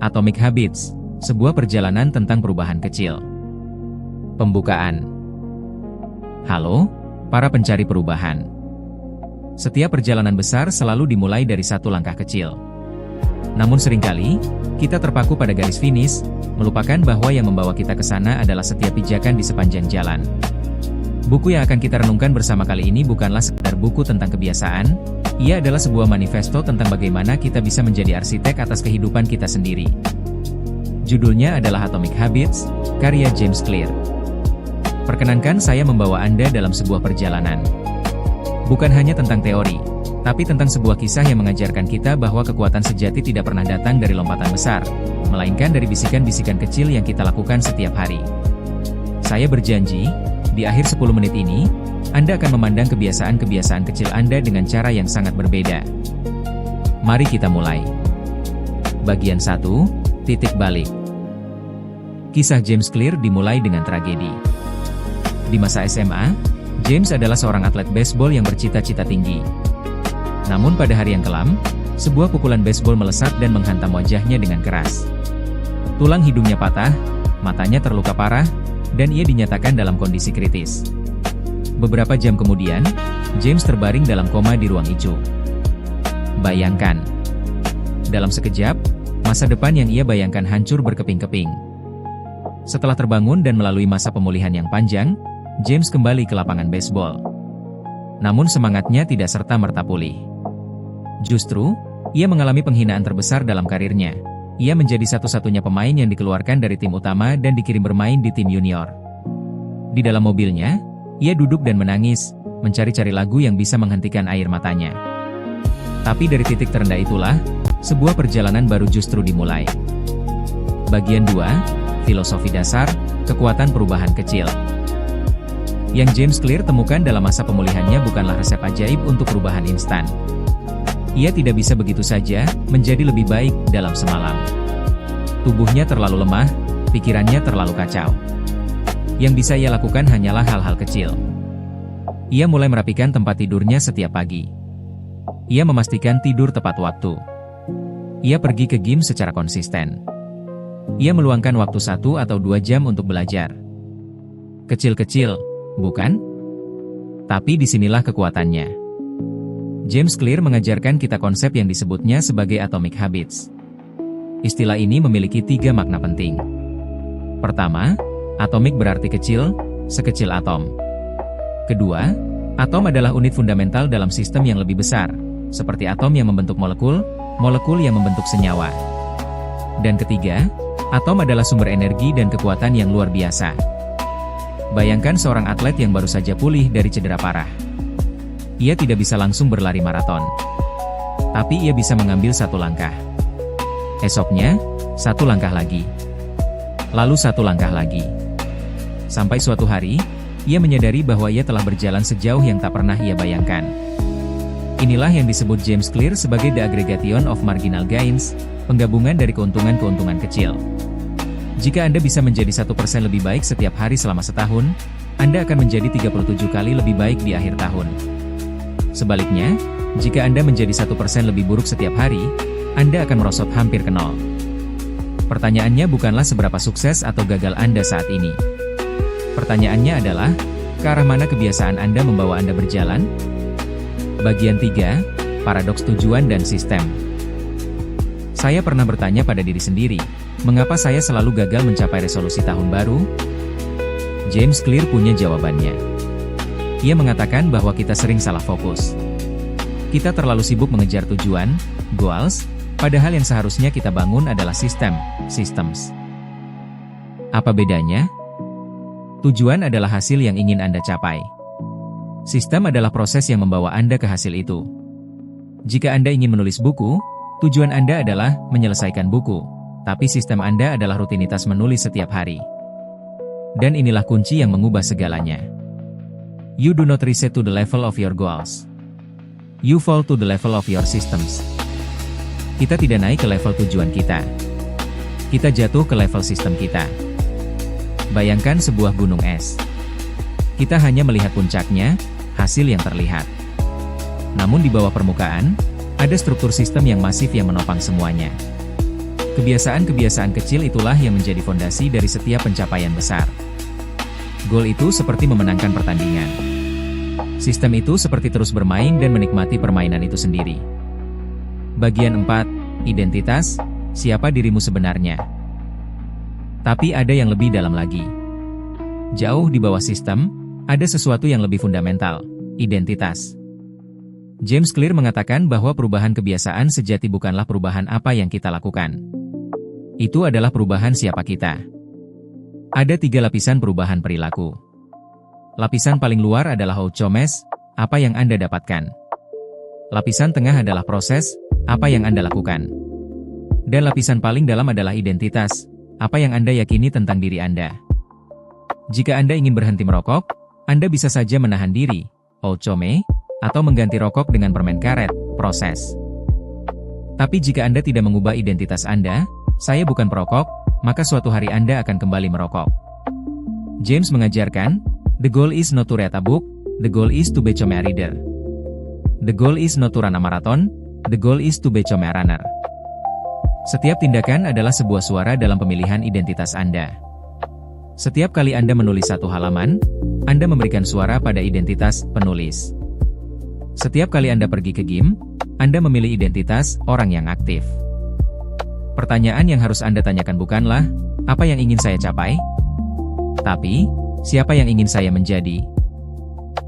Atomic Habits, sebuah perjalanan tentang perubahan kecil. Pembukaan. Halo, para pencari perubahan. Setiap perjalanan besar selalu dimulai dari satu langkah kecil. Namun seringkali, kita terpaku pada garis finish, melupakan bahwa yang membawa kita ke sana adalah setiap pijakan di sepanjang jalan. Buku yang akan kita renungkan bersama kali ini bukanlah sekedar buku tentang kebiasaan, ia adalah sebuah manifesto tentang bagaimana kita bisa menjadi arsitek atas kehidupan kita sendiri. Judulnya adalah Atomic Habits, karya James Clear. Perkenankan saya membawa Anda dalam sebuah perjalanan. Bukan hanya tentang teori, tapi tentang sebuah kisah yang mengajarkan kita bahwa kekuatan sejati tidak pernah datang dari lompatan besar, melainkan dari bisikan-bisikan kecil yang kita lakukan setiap hari. Saya berjanji, di akhir 10 menit ini, Anda akan memandang kebiasaan-kebiasaan kecil Anda dengan cara yang sangat berbeda. Mari kita mulai. Bagian 1, titik balik. Kisah James Clear dimulai dengan tragedi. Di masa SMA, James adalah seorang atlet baseball yang bercita-cita tinggi. Namun pada hari yang kelam, sebuah pukulan baseball melesat dan menghantam wajahnya dengan keras. Tulang hidungnya patah, matanya terluka parah, dan ia dinyatakan dalam kondisi kritis. Beberapa jam kemudian, James terbaring dalam koma di ruang ICU. Bayangkan. Dalam sekejap, masa depan yang ia bayangkan hancur berkeping-keping. Setelah terbangun dan melalui masa pemulihan yang panjang, James kembali ke lapangan baseball. Namun semangatnya tidak serta-merta pulih. Justru, ia mengalami penghinaan terbesar dalam karirnya. Ia menjadi satu-satunya pemain yang dikeluarkan dari tim utama dan dikirim bermain di tim junior. Di dalam mobilnya, ia duduk dan menangis, mencari-cari lagu yang bisa menghentikan air matanya. Tapi dari titik terendah itulah, sebuah perjalanan baru justru dimulai. Bagian 2, filosofi dasar, kekuatan perubahan kecil. Yang James Clear temukan dalam masa pemulihannya bukanlah resep ajaib untuk perubahan instan. Ia tidak bisa begitu saja menjadi lebih baik dalam semalam. Tubuhnya terlalu lemah, pikirannya terlalu kacau. Yang bisa ia lakukan hanyalah hal-hal kecil. Ia mulai merapikan tempat tidurnya setiap pagi. Ia memastikan tidur tepat waktu. Ia pergi ke gym secara konsisten. Ia meluangkan waktu 1 atau 2 jam untuk belajar. Kecil-kecil, bukan? Tapi disinilah kekuatannya. James Clear mengajarkan kita konsep yang disebutnya sebagai Atomic Habits. Istilah ini memiliki 3 makna penting. Pertama, atomic berarti kecil, sekecil atom. Kedua, atom adalah unit fundamental dalam sistem yang lebih besar, seperti atom yang membentuk molekul, molekul yang membentuk senyawa. Dan ketiga, atom adalah sumber energi dan kekuatan yang luar biasa. Bayangkan seorang atlet yang baru saja pulih dari cedera parah. Ia tidak bisa langsung berlari maraton. Tapi ia bisa mengambil 1 langkah. Esoknya, 1 langkah lagi. Lalu 1 langkah lagi. Sampai suatu hari, ia menyadari bahwa ia telah berjalan sejauh yang tak pernah ia bayangkan. Inilah yang disebut James Clear sebagai the aggregation of marginal gains, penggabungan dari keuntungan-keuntungan kecil. Jika Anda bisa menjadi 1% lebih baik setiap hari selama setahun, Anda akan menjadi 37 kali lebih baik di akhir tahun. Sebaliknya, jika Anda menjadi 1% lebih buruk setiap hari, Anda akan merosot hampir ke 0. Pertanyaannya bukanlah seberapa sukses atau gagal Anda saat ini. Pertanyaannya adalah, ke arah mana kebiasaan Anda membawa Anda berjalan? Bagian 3, paradoks tujuan dan sistem. Saya pernah bertanya pada diri sendiri, mengapa saya selalu gagal mencapai resolusi tahun baru? James Clear punya jawabannya. Ia mengatakan bahwa kita sering salah fokus. Kita terlalu sibuk mengejar tujuan, goals, padahal yang seharusnya kita bangun adalah systems. Apa bedanya? Tujuan adalah hasil yang ingin Anda capai. Sistem adalah proses yang membawa Anda ke hasil itu. Jika Anda ingin menulis buku, tujuan Anda adalah menyelesaikan buku, tapi sistem Anda adalah rutinitas menulis setiap hari. Dan inilah kunci yang mengubah segalanya. You do not reset to the level of your goals. You fall to the level of your systems. Kita tidak naik ke level tujuan kita. Kita jatuh ke level sistem kita. Bayangkan sebuah gunung es. Kita hanya melihat puncaknya, hasil yang terlihat. Namun di bawah permukaan, ada struktur sistem yang masif yang menopang semuanya. Kebiasaan-kebiasaan kecil itulah yang menjadi fondasi dari setiap pencapaian besar. Goal itu seperti memenangkan pertandingan. Sistem itu seperti terus bermain dan menikmati permainan itu sendiri. Bagian 4. Identitas, siapa dirimu sebenarnya? Tapi ada yang lebih dalam lagi. Jauh di bawah sistem, ada sesuatu yang lebih fundamental, identitas. James Clear mengatakan bahwa perubahan kebiasaan sejati bukanlah perubahan apa yang kita lakukan. Itu adalah perubahan siapa kita. Ada 3 lapisan perubahan perilaku. Lapisan paling luar adalah outcomes, apa yang Anda dapatkan. Lapisan tengah adalah proses, apa yang Anda lakukan. Dan lapisan paling dalam adalah identitas, apa yang Anda yakini tentang diri Anda. Jika Anda ingin berhenti merokok, Anda bisa saja menahan diri, outcome, atau mengganti rokok dengan permen karet, proses. Tapi jika Anda tidak mengubah identitas Anda, saya bukan perokok, maka suatu hari Anda akan kembali merokok. James mengajarkan, the goal is not to read a book, the goal is to become a reader. The goal is not to run a marathon, the goal is to become a runner. Setiap tindakan adalah sebuah suara dalam pemilihan identitas Anda. Setiap kali Anda menulis satu halaman, Anda memberikan suara pada identitas penulis. Setiap kali Anda pergi ke gym, Anda memilih identitas orang yang aktif. Pertanyaan yang harus Anda tanyakan bukanlah, apa yang ingin saya capai? Tapi, siapa yang ingin saya menjadi?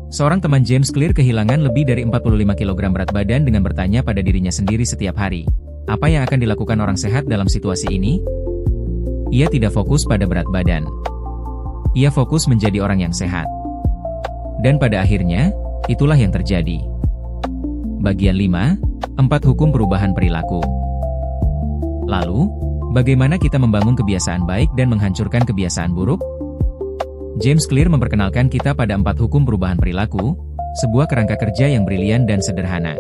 Seorang teman James Clear kehilangan lebih dari 45 kg berat badan dengan bertanya pada dirinya sendiri setiap hari, apa yang akan dilakukan orang sehat dalam situasi ini? Ia tidak fokus pada berat badan. Ia fokus menjadi orang yang sehat. Dan pada akhirnya, itulah yang terjadi. Bagian 5, 4 hukum perubahan perilaku. Lalu, bagaimana kita membangun kebiasaan baik dan menghancurkan kebiasaan buruk? James Clear memperkenalkan kita pada 4 hukum perubahan perilaku, sebuah kerangka kerja yang brilian dan sederhana.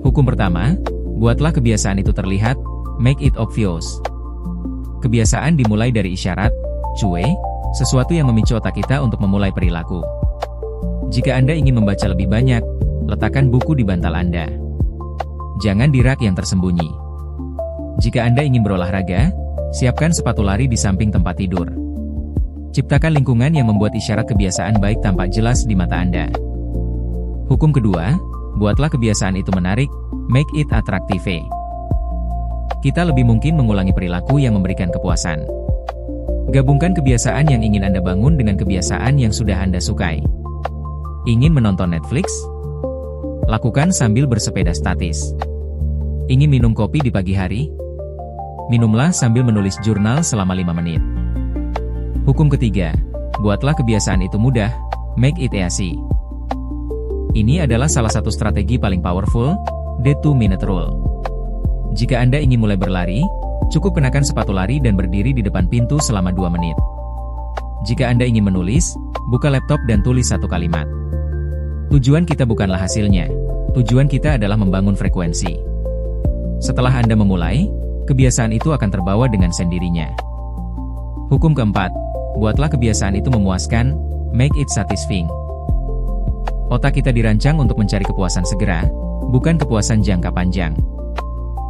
Hukum pertama, buatlah kebiasaan itu terlihat, make it obvious. Kebiasaan dimulai dari isyarat, cue, sesuatu yang memicu otak kita untuk memulai perilaku. Jika Anda ingin membaca lebih banyak, letakkan buku di bantal Anda. Jangan di rak yang tersembunyi. Jika Anda ingin berolahraga, siapkan sepatu lari di samping tempat tidur. Ciptakan lingkungan yang membuat isyarat kebiasaan baik tampak jelas di mata Anda. Hukum kedua, buatlah kebiasaan itu menarik, make it attractive. Kita lebih mungkin mengulangi perilaku yang memberikan kepuasan. Gabungkan kebiasaan yang ingin Anda bangun dengan kebiasaan yang sudah Anda sukai. Ingin menonton Netflix? Lakukan sambil bersepeda statis. Ingin minum kopi di pagi hari? Minumlah sambil menulis jurnal selama 5 menit. Hukum ketiga, buatlah kebiasaan itu mudah, make it easy. Ini adalah salah satu strategi paling powerful, the 2-minute rule. Jika Anda ingin mulai berlari, cukup kenakan sepatu lari dan berdiri di depan pintu selama 2 menit. Jika Anda ingin menulis, buka laptop dan tulis satu kalimat. Tujuan kita bukanlah hasilnya, tujuan kita adalah membangun frekuensi. Setelah Anda memulai, kebiasaan itu akan terbawa dengan sendirinya. Hukum keempat, buatlah kebiasaan itu memuaskan, make it satisfying. Otak kita dirancang untuk mencari kepuasan segera, bukan kepuasan jangka panjang.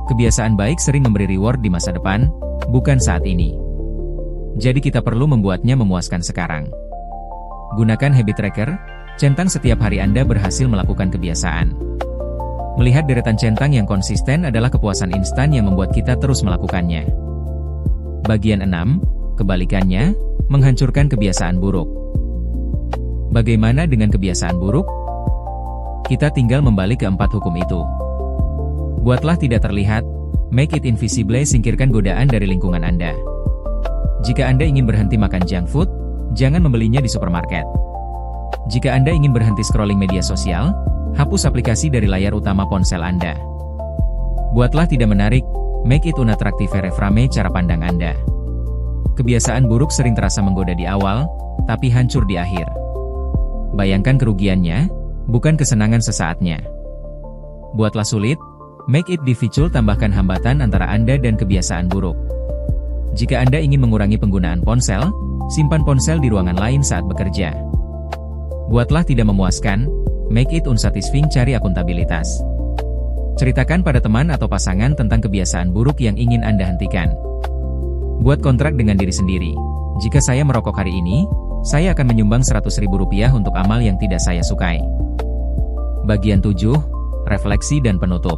Kebiasaan baik sering memberi reward di masa depan, bukan saat ini. Jadi kita perlu membuatnya memuaskan sekarang. Gunakan habit tracker, centang setiap hari Anda berhasil melakukan kebiasaan. Melihat deretan centang yang konsisten adalah kepuasan instan yang membuat kita terus melakukannya. Bagian 6, kebalikannya, menghancurkan kebiasaan buruk. Bagaimana dengan kebiasaan buruk? Kita tinggal membalik ke 4 hukum itu. Buatlah tidak terlihat, make it invisible, singkirkan godaan dari lingkungan Anda. Jika Anda ingin berhenti makan junk food, jangan membelinya di supermarket. Jika Anda ingin berhenti scrolling media sosial, hapus aplikasi dari layar utama ponsel Anda. Buatlah tidak menarik, make it unattractive, reframe cara pandang Anda. Kebiasaan buruk sering terasa menggoda di awal, tapi hancur di akhir. Bayangkan kerugiannya, bukan kesenangan sesaatnya. Buatlah sulit, make it difficult, tambahkan hambatan antara Anda dan kebiasaan buruk. Jika Anda ingin mengurangi penggunaan ponsel, simpan ponsel di ruangan lain saat bekerja. Buatlah tidak memuaskan, make it unsatisfying, cari akuntabilitas. Ceritakan pada teman atau pasangan tentang kebiasaan buruk yang ingin Anda hentikan. Buat kontrak dengan diri sendiri. Jika saya merokok hari ini, saya akan menyumbang Rp100.000 untuk amal yang tidak saya sukai. Bagian 7, refleksi dan penutup.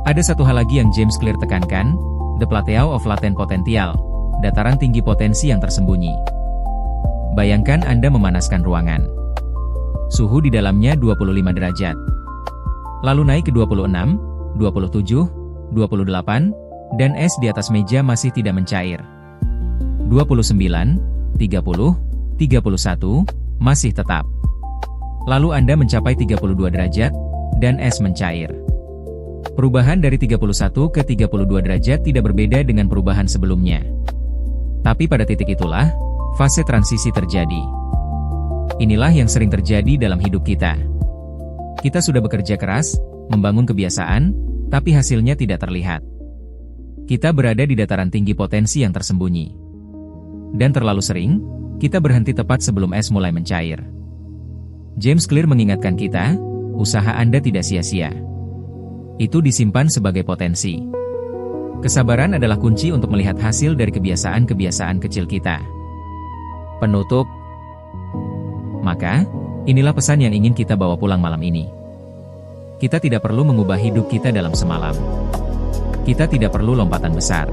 Ada satu hal lagi yang James Clear tekankan, the plateau of latent potential, dataran tinggi potensi yang tersembunyi. Bayangkan Anda memanaskan ruangan. Suhu di dalamnya 25 derajat. Lalu naik ke 26, 27, 28, dan es di atas meja masih tidak mencair. 29, 30, 31, masih tetap. Lalu Anda mencapai 32 derajat, dan es mencair. Perubahan dari 31 ke 32 derajat tidak berbeda dengan perubahan sebelumnya. Tapi pada titik itulah, fase transisi terjadi. Inilah yang sering terjadi dalam hidup kita. Kita sudah bekerja keras, membangun kebiasaan, tapi hasilnya tidak terlihat. Kita berada di dataran tinggi potensi yang tersembunyi. Dan terlalu sering, kita berhenti tepat sebelum es mulai mencair. James Clear mengingatkan kita, usaha Anda tidak sia-sia. Itu disimpan sebagai potensi. Kesabaran adalah kunci untuk melihat hasil dari kebiasaan-kebiasaan kecil kita. Penutup. Maka, inilah pesan yang ingin kita bawa pulang malam ini. Kita tidak perlu mengubah hidup kita dalam semalam. Kita tidak perlu lompatan besar.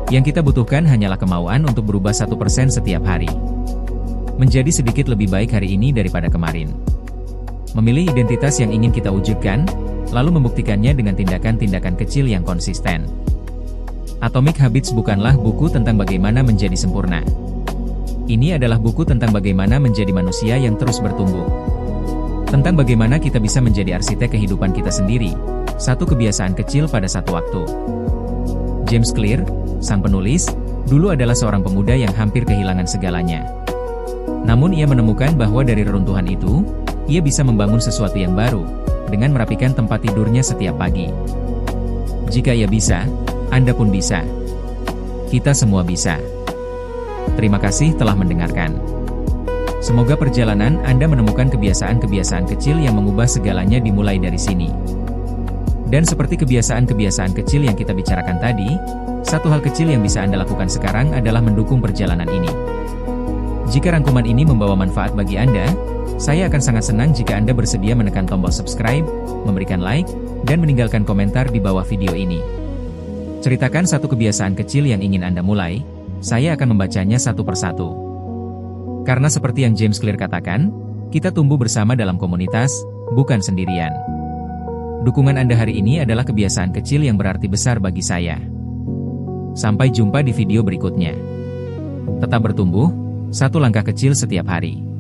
Yang kita butuhkan hanyalah kemauan untuk berubah 1% setiap hari. Menjadi sedikit lebih baik hari ini daripada kemarin. Memilih identitas yang ingin kita wujudkan, lalu membuktikannya dengan tindakan-tindakan kecil yang konsisten. Atomic Habits bukanlah buku tentang bagaimana menjadi sempurna. Ini adalah buku tentang bagaimana menjadi manusia yang terus bertumbuh. Tentang bagaimana kita bisa menjadi arsitek kehidupan kita sendiri, satu kebiasaan kecil pada satu waktu. James Clear, sang penulis, dulu adalah seorang pemuda yang hampir kehilangan segalanya. Namun ia menemukan bahwa dari reruntuhan itu, ia bisa membangun sesuatu yang baru, dengan merapikan tempat tidurnya setiap pagi. Jika ia bisa, Anda pun bisa. Kita semua bisa. Terima kasih telah mendengarkan. Semoga perjalanan Anda menemukan kebiasaan-kebiasaan kecil yang mengubah segalanya dimulai dari sini. Dan seperti kebiasaan-kebiasaan kecil yang kita bicarakan tadi, satu hal kecil yang bisa Anda lakukan sekarang adalah mendukung perjalanan ini. Jika rangkuman ini membawa manfaat bagi Anda, saya akan sangat senang jika Anda bersedia menekan tombol subscribe, memberikan like, dan meninggalkan komentar di bawah video ini. Ceritakan satu kebiasaan kecil yang ingin Anda mulai, saya akan membacanya satu persatu. Karena seperti yang James Clear katakan, kita tumbuh bersama dalam komunitas, bukan sendirian. Dukungan Anda hari ini adalah kebiasaan kecil yang berarti besar bagi saya. Sampai jumpa di video berikutnya. Tetap bertumbuh, satu langkah kecil setiap hari.